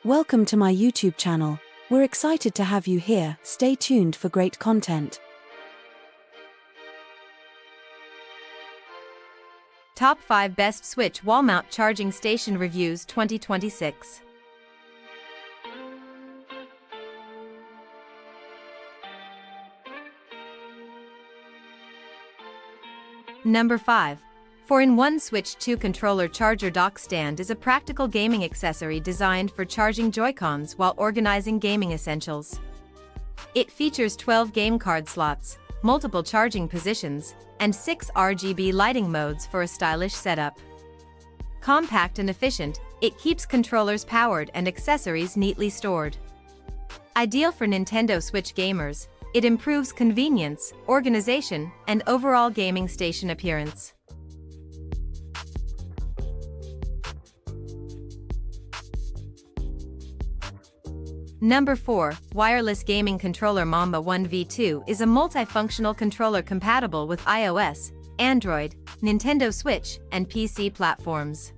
Welcome to my YouTube channel. We're excited to have you here. Stay tuned for great content. Top 5 Best Switch Wall Mount Charging Station Reviews 2026. Number 5. 4-in-1 Switch 2 Controller Charger Dock Stand is a practical gaming accessory designed for charging Joycons while organizing gaming essentials. It features 12 game card slots, multiple charging positions, and 6 RGB lighting modes for a stylish setup. Compact and efficient, it keeps controllers powered and accessories neatly stored. Ideal for Nintendo Switch gamers, it improves convenience, organization, and overall gaming station appearance. Number 4. Wireless Gaming Controller Mamba 1v2 is a multifunctional controller compatible with iOS, Android, Nintendo Switch, and PC platforms.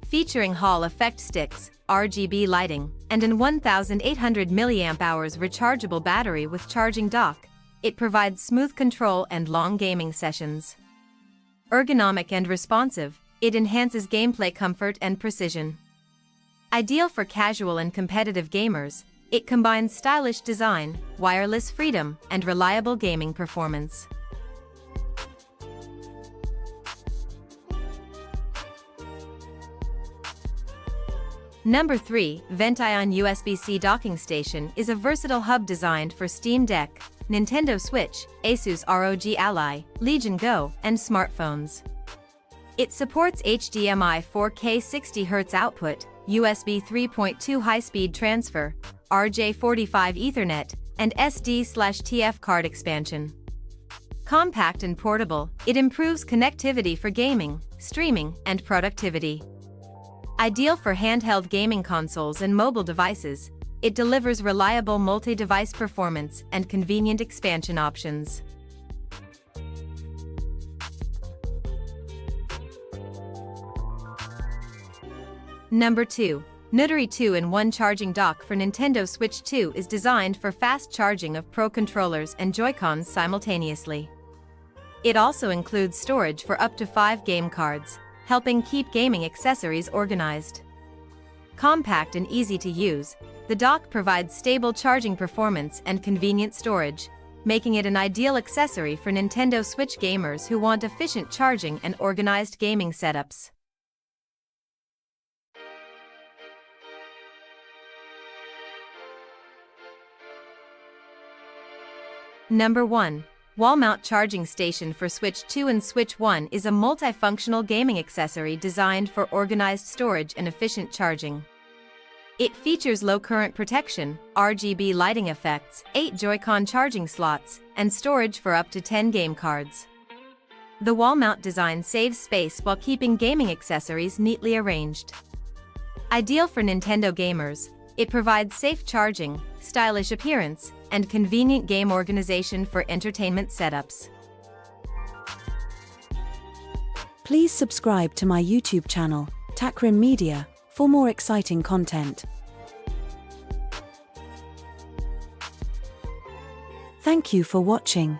Featuring Hall effect sticks, RGB lighting, and an 1800 mAh rechargeable battery with charging dock, it provides smooth control and long gaming sessions. Ergonomic and responsive, it enhances gameplay comfort and precision. Ideal for casual and competitive gamers, it combines stylish design, wireless freedom, and reliable gaming performance. Number 3. Vention USB-C Docking Station is a versatile hub designed for Steam Deck, Nintendo Switch, Asus ROG Ally, Legion Go, and smartphones. It supports HDMI 4K 60Hz output, USB 3.2 high-speed transfer, RJ45 Ethernet, and SD/TF card expansion. Compact and portable, it improves connectivity for gaming, streaming, and productivity. Ideal for handheld gaming consoles and mobile devices, it delivers reliable multi-device performance and convenient expansion options. Number 2. Nutri 2-in-1 Charging Dock for Nintendo Switch 2 is designed for fast charging of Pro controllers and Joy-Cons simultaneously. It also includes storage for up to 5 game cards, helping keep gaming accessories organized. Compact and easy to use, the dock provides stable charging performance and convenient storage, making it an ideal accessory for Nintendo Switch gamers who want efficient charging and organized gaming setups. Number 1. Wall Mount Charging Station for Switch 2 and Switch 1 is a multifunctional gaming accessory designed for organized storage and efficient charging. It features low current protection, RGB lighting effects, 8 Joy-Con charging slots, and storage for up to 10 game cards. The wall mount design saves space while keeping gaming accessories neatly arranged. Ideal for Nintendo gamers, it provides safe charging, stylish appearance, and convenient game organization for entertainment setups. Please subscribe to my YouTube channel, Takrim Media, for more exciting content. Thank you for watching.